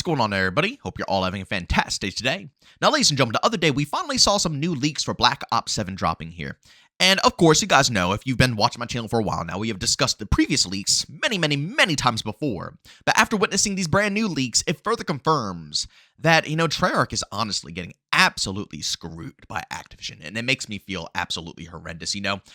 going on, everybody? Hope you're all having a fantastic day today. Now, ladies and gentlemen, the other day we finally saw some new leaks for Black Ops 7 dropping here. And of course, you guys know, if you've been watching my channel for a while now, we have discussed the previous leaks many times before. But after witnessing these brand new leaks, it further confirms that, Treyarch is honestly getting absolutely screwed by Activision, and it makes me feel absolutely horrendous.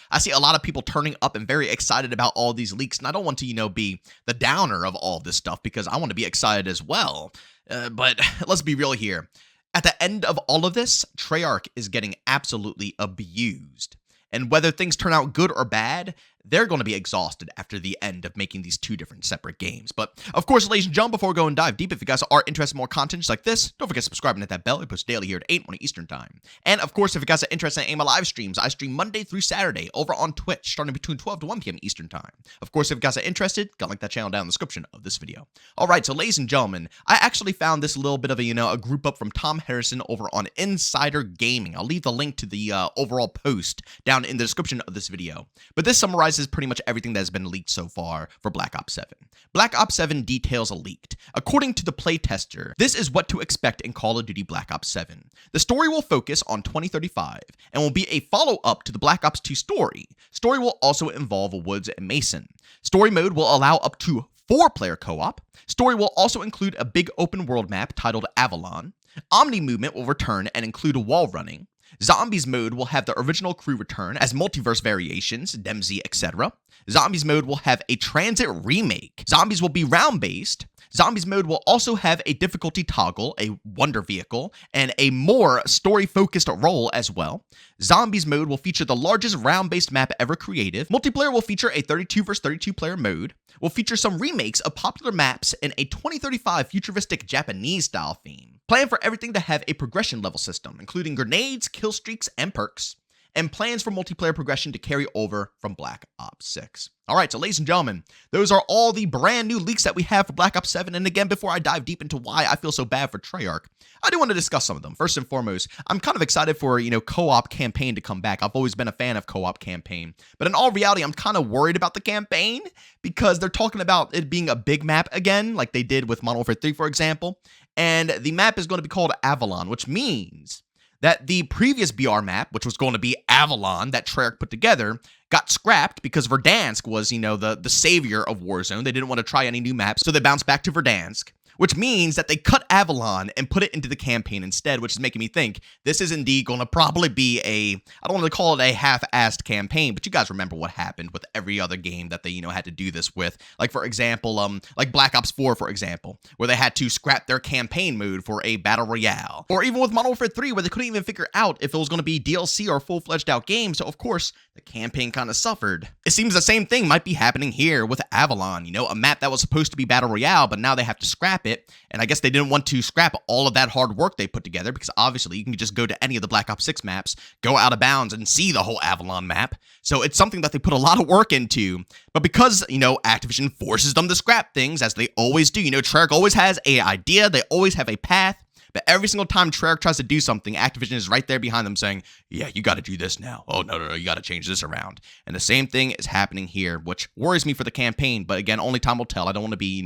I see a lot of people turning up and very excited about all these leaks, and I don't want to, be the downer of all this stuff because I want to be excited as well. But let's be real here. At the end of all of this, Treyarch is getting absolutely abused. And whether things turn out good or bad, they're going to be exhausted after the end of making these two different separate games. But, of course, ladies and gentlemen, before we go and dive deep, if you guys are interested in more content just like this, don't forget to subscribe and hit that bell. I post daily here at 8 morning Eastern Time. And, of course, if you guys are interested in any of my live streams, I stream Monday through Saturday over on Twitch, starting between 12 to 1 p.m. Eastern Time. Of course, if you guys are interested, go link that channel down in the description of this video. All right, so, ladies and gentlemen, I actually found this little bit of a group up from Tom Harrison over on Insider Gaming. I'll leave the link to the overall post down in the description of this video. But this summarizes pretty much everything that has been leaked so far for Black Ops 7. Black Ops 7 details are leaked. According to the playtester, this is what to expect in Call of Duty Black Ops 7. The story will focus on 2035 and will be a follow-up to the Black Ops 2 story. Story will also involve Woods and Mason. Story mode will allow up to 4-player co-op. Story will also include a big open world map titled Avalon. Omni movement will return and include wall running. Zombies mode will have the original crew return as multiverse variations, DMZ, etc. Zombies mode will have a transit remake. Zombies will be round-based. Zombies mode will also have a difficulty toggle, a wonder vehicle, and a more story-focused role as well. Zombies mode will feature the largest round-based map ever created. Multiplayer will feature a 32 vs 32 player mode. Will feature some remakes of popular maps and a 2035 futuristic Japanese-style theme. Plan for everything to have a progression level system, including grenades, kill streaks, and perks. And plans for multiplayer progression to carry over from Black Ops 6. Alright, so ladies and gentlemen, those are all the brand new leaks that we have for Black Ops 7, and again, before I dive deep into why I feel so bad for Treyarch, I do want to discuss some of them. First and foremost, I'm kind of excited for, co-op campaign to come back. I've always been a fan of co-op campaign, but in all reality, I'm kind of worried about the campaign, because they're talking about it being a big map again, like they did with Modern Warfare 3, for example, and the map is going to be called Avalon, which means that the previous BR map, which was going to be Avalon, that Treyarch put together, got scrapped because Verdansk was, the savior of Warzone. They didn't want to try any new maps, so they bounced back to Verdansk, which means that they cut Avalon and put it into the campaign instead, which is making me think this is indeed going to probably be I don't want to call it a half-assed campaign, but you guys remember what happened with every other game that they, had to do this with. Like, for example, like Black Ops 4, for example, where they had to scrap their campaign mode for a battle royale. Or even with Modern Warfare 3, where they couldn't even figure out if it was going to be DLC or a full-fledged out game, so of course, the campaign kind of suffered. It seems the same thing might be happening here with Avalon, a map that was supposed to be battle royale, but now they have to scrap it. And I guess they didn't want to scrap all of that hard work they put together, because obviously you can just go to any of the Black Ops 6 maps, go out of bounds, and see the whole Avalon map. So it's something that they put a lot of work into. But because, Activision forces them to scrap things, as they always do, Treyarch always has an idea, they always have a path. But every single time Treyarch tries to do something, Activision is right there behind them saying, yeah, you got to do this now. Oh, no, you got to change this around. And the same thing is happening here, which worries me for the campaign. But again, only time will tell. I don't want to be,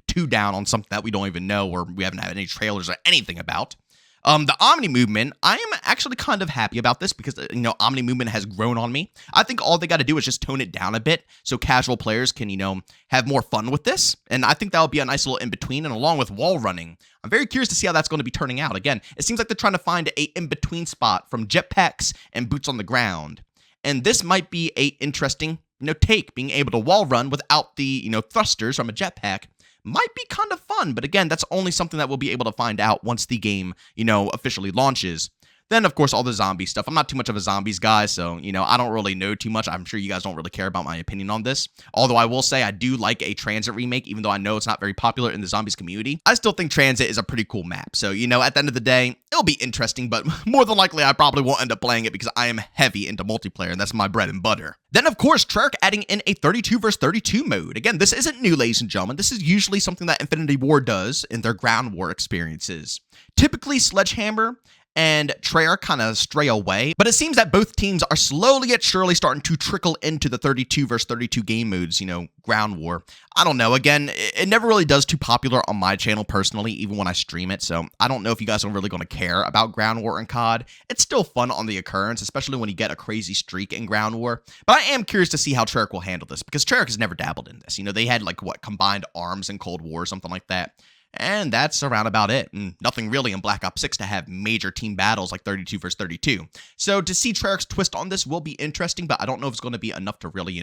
too down on something that we don't even know or we haven't had any trailers or anything about. The Omni movement, I am actually kind of happy about this because, Omni movement has grown on me. I think all they got to do is just tone it down a bit so casual players can, have more fun with this. And I think that'll be a nice little in-between. And along with wall running, I'm very curious to see how that's going to be turning out. Again, it seems like they're trying to find a in-between spot from jetpacks and boots on the ground. And this might be a interesting, take, being able to wall run without the, thrusters from a jetpack. Might be kind of fun, but again, that's only something that we'll be able to find out once the game, officially launches. Then, of course, all the zombie stuff. I'm not too much of a zombies guy, so, I don't really know too much. I'm sure you guys don't really care about my opinion on this. Although I will say I do like a Transit remake, even though I know it's not very popular in the zombies community. I still think Transit is a pretty cool map. So, at the end of the day, it'll be interesting, but more than likely, I probably won't end up playing it because I am heavy into multiplayer, and that's my bread and butter. Then, of course, Treyarch adding in a 32 vs 32 mode. Again, this isn't new, ladies and gentlemen. This is usually something that Infinity Ward does in their ground war experiences. Typically, Sledgehammer and Treyarch kind of stray away. But it seems that both teams are slowly yet surely starting to trickle into the 32 versus 32 game modes, ground war. I don't know. Again, it never really does too popular on my channel personally, even when I stream it. So I don't know if you guys are really going to care about ground war and COD. It's still fun on the occurrence, especially when you get a crazy streak in ground war. But I am curious to see how Treyarch will handle this, because Treyarch has never dabbled in this. They had combined arms in Cold War or something like that. And that's around about it. And nothing really in Black Ops 6 to have major team battles like 32 versus 32. So to see Treyarch's twist on this will be interesting, but I don't know if it's going to be enough to really,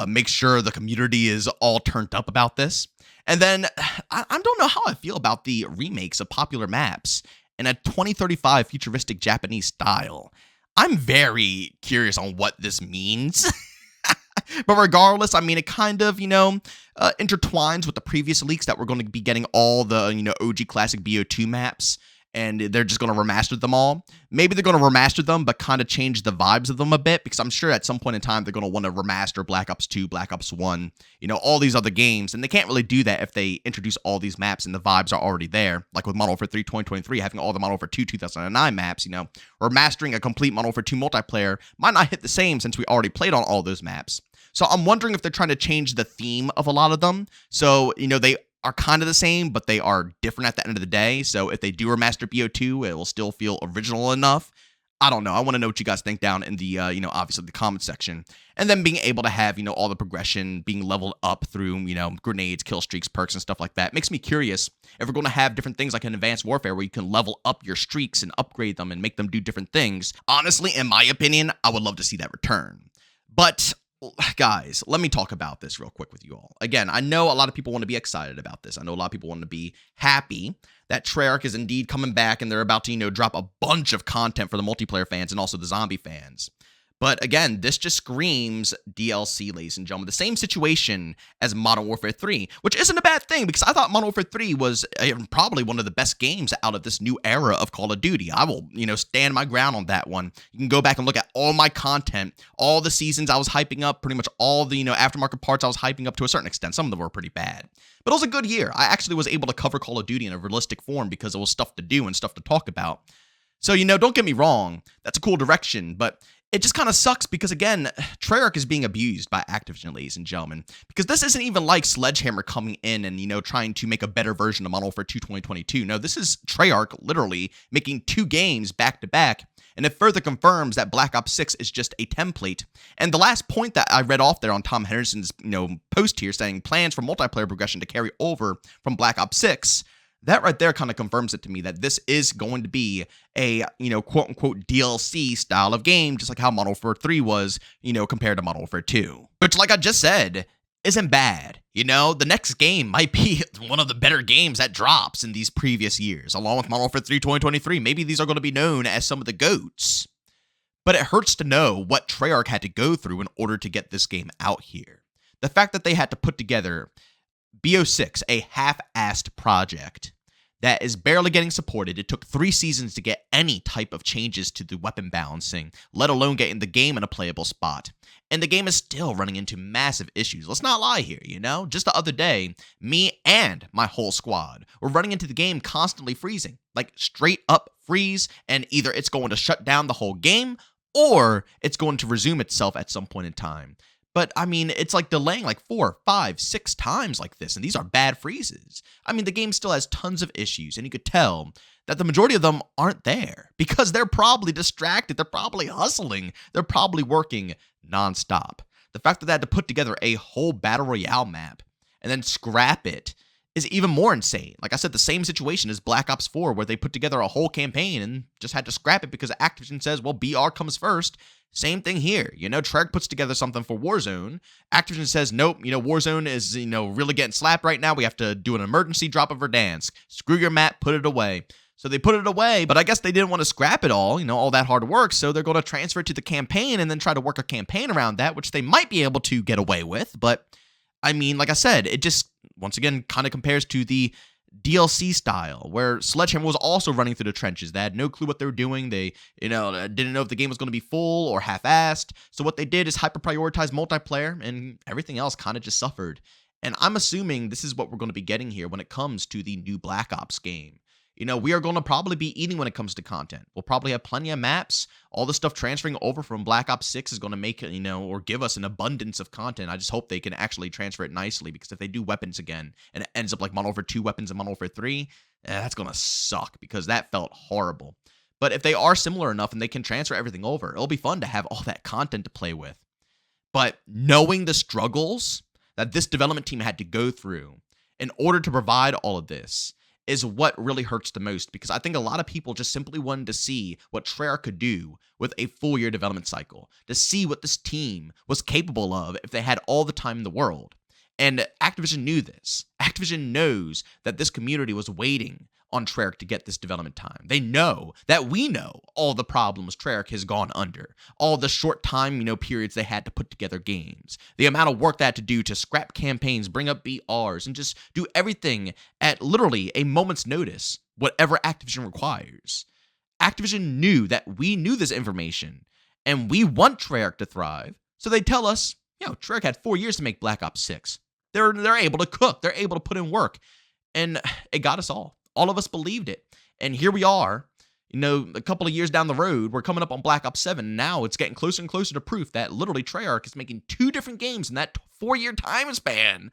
make sure the community is all turned up about this. And then I don't know how I feel about the remakes of popular maps in a 2035 futuristic Japanese style. I'm very curious on what this means. But regardless, it kind of, intertwines with the previous leaks that we're going to be getting all the, OG classic BO2 maps, and they're just going to remaster them all. Maybe they're going to remaster them, but kind of change the vibes of them a bit, because I'm sure at some point in time, they're going to want to remaster Black Ops 2, Black Ops 1, all these other games, and they can't really do that if they introduce all these maps and the vibes are already there, like with Modern Warfare 3 2023, having all the Modern Warfare 2 2009 maps, remastering a complete Modern Warfare 2 multiplayer might not hit the same since we already played on all those maps. So I'm wondering if they're trying to change the theme of a lot of them. So, they are kind of the same, but they are different at the end of the day. So if they do remaster BO2, it will still feel original enough. I don't know. I want to know what you guys think down in the, obviously the comment section. And then being able to have, all the progression being leveled up through, grenades, kill streaks, perks, and stuff like that. Makes me curious if we're going to have different things like in Advanced Warfare where you can level up your streaks and upgrade them and make them do different things. Honestly, in my opinion, I would love to see that return. But guys, let me talk about this real quick with you all. Again, I know a lot of people want to be excited about this. I know a lot of people want to be happy that Treyarch is indeed coming back and they're about to, drop a bunch of content for the multiplayer fans and also the zombie fans. But again, this just screams DLC, ladies and gentlemen. The same situation as Modern Warfare 3, which isn't a bad thing because I thought Modern Warfare 3 was probably one of the best games out of this new era of Call of Duty. I will, stand my ground on that one. You can go back and look at all my content, all the seasons I was hyping up, pretty much all the, aftermarket parts I was hyping up to a certain extent. Some of them were pretty bad. But it was a good year. I actually was able to cover Call of Duty in a realistic form because it was stuff to do and stuff to talk about. So, don't get me wrong. That's a cool direction, but it just kind of sucks because, again, Treyarch is being abused by Activision, ladies and gentlemen, because this isn't even like Sledgehammer coming in and, trying to make a better version of Modern Warfare 2 2022. No, this is Treyarch literally making 2 games back to back, and it further confirms that Black Ops 6 is just a template. And the last point that I read off there on Tom Henderson's, post here saying plans for multiplayer progression to carry over from Black Ops 6, that right there kind of confirms it to me that this is going to be a, quote unquote DLC style of game, just like how Modern Warfare 3 was, compared to Modern Warfare 2. Which, like I just said, isn't bad. The next game might be one of the better games that drops in these previous years, along with Modern Warfare 3 2023. Maybe these are going to be known as some of the GOATs. But it hurts to know what Treyarch had to go through in order to get this game out here. The fact that they had to put together BO6, a half-assed project that is barely getting supported. It took 3 seasons to get any type of changes to the weapon balancing, let alone getting the game in a playable spot. And the game is still running into massive issues. Let's not lie here, Just the other day, me and my whole squad were running into the game constantly freezing. Like, straight up freeze, and either it's going to shut down the whole game, or it's going to resume itself at some point in time. But, it's like delaying like 4, 5, 6 times like this, and these are bad freezes. The game still has tons of issues, and you could tell that the majority of them aren't there because they're probably distracted, they're probably hustling, they're probably working nonstop. The fact that they had to put together a whole Battle Royale map and then scrap it is even more insane. Like I said, the same situation as Black Ops 4, where they put together a whole campaign and just had to scrap it because Activision says, well, BR comes first. Same thing here. Treyarch puts together something for Warzone. Activision says, nope, Warzone is, really getting slapped right now. We have to do an emergency drop of Verdansk. Screw your map, put it away. So they put it away, but I guess they didn't want to scrap it all, all that hard work. So they're going to transfer it to the campaign and then try to work a campaign around that, which they might be able to get away with. But, like I said, it just, once again, kind of compares to the DLC style, where Sledgehammer was also running through the trenches. They had no clue what they were doing. They, didn't know if the game was going to be full or half-assed. So what they did is hyper-prioritize multiplayer, and everything else kind of just suffered. And I'm assuming this is what we're going to be getting here when it comes to the new Black Ops game. we are going to probably be eating when it comes to content. We'll probably have plenty of maps. All the stuff transferring over from Black Ops 6 is going to make, or give us an abundance of content. I just hope they can actually transfer it nicely, because if they do weapons again and it ends up like Modern Warfare 2 weapons and Modern Warfare 3, that's going to suck, because that felt horrible. But if they are similar enough and they can transfer everything over, it'll be fun to have all that content to play with. But knowing the struggles that this development team had to go through in order to provide all of this is what really hurts the most, because I think a lot of people just simply wanted to see what Treyarch could do with a full year development cycle, to see what this team was capable of if they had all the time in the world. And Activision knew this. Activision knows that this community was waiting on Treyarch to get this development time. They know that we know all the problems Treyarch has gone under, all the short time, periods they had to put together games, the amount of work they had to do to scrap campaigns, bring up BRs, and just do everything at literally a moment's notice, whatever Activision requires. Activision knew that we knew this information, and we want Treyarch to thrive, so they tell us, Treyarch had 4 years to make Black Ops 6. They're able to cook, they're able to put in work, and it got us all. All of us believed it. And here we are, a couple of years down the road, we're coming up on Black Ops 7. And now it's getting closer and closer to proof that literally Treyarch is making 2 different games in that 4-year time span.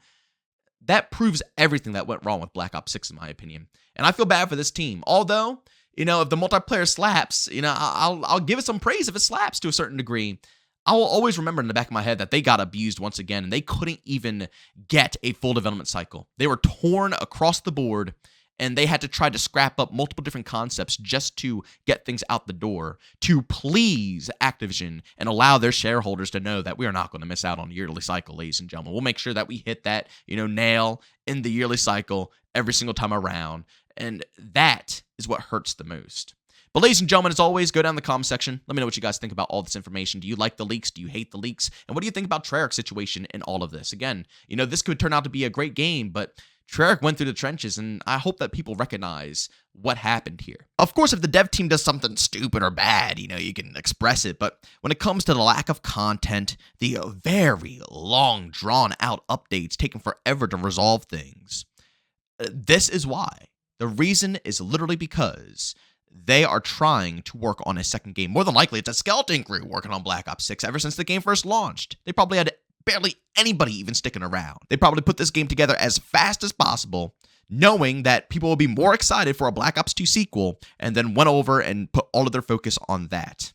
That proves everything that went wrong with Black Ops 6, in my opinion. And I feel bad for this team. Although, if the multiplayer slaps, I'll give it some praise if it slaps to a certain degree. I will always remember in the back of my head that they got abused once again, and they couldn't even get a full development cycle. They were torn across the board, and they had to try to scrap up multiple different concepts just to get things out the door to please Activision and allow their shareholders to know that we are not going to miss out on a yearly cycle, ladies and gentlemen. We'll make sure that we hit that, nail in the yearly cycle every single time around. And that is what hurts the most. But ladies and gentlemen, as always, go down in the comment section. Let me know what you guys think about all this information. Do you like the leaks? Do you hate the leaks? And what do you think about Treyarch's situation in all of this? Again, this could turn out to be a great game, but Treyarch went through the trenches, and I hope that people recognize what happened here. Of course, if the dev team does something stupid or bad, you can express it. But when it comes to the lack of content, the very long, drawn-out updates taking forever to resolve things, this is why. The reason is literally because they are trying to work on a second game. More than likely, it's a skeleton crew working on Black Ops 6 ever since the game first launched. They probably had barely anybody even sticking around. They probably put this game together as fast as possible, knowing that people will be more excited for a Black Ops 2 sequel, and then went over and put all of their focus on that.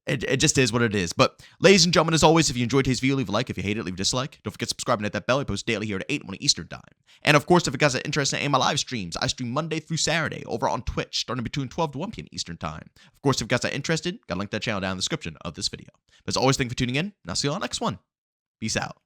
It just is what it is. But ladies and gentlemen, as always, if you enjoyed today's video, leave a like. If you hate it, leave a dislike. Don't forget to subscribe and hit that bell. I post daily here at 8 Eastern time. And of course, if you guys are interested in any of my live streams, I stream Monday through Saturday over on Twitch, starting between 12 to 1 p.m. Eastern time. Of course, if you guys are interested, got a link to that channel down in the description of this video. But as always, thank you for tuning in, and I'll see you on the next one. Peace out.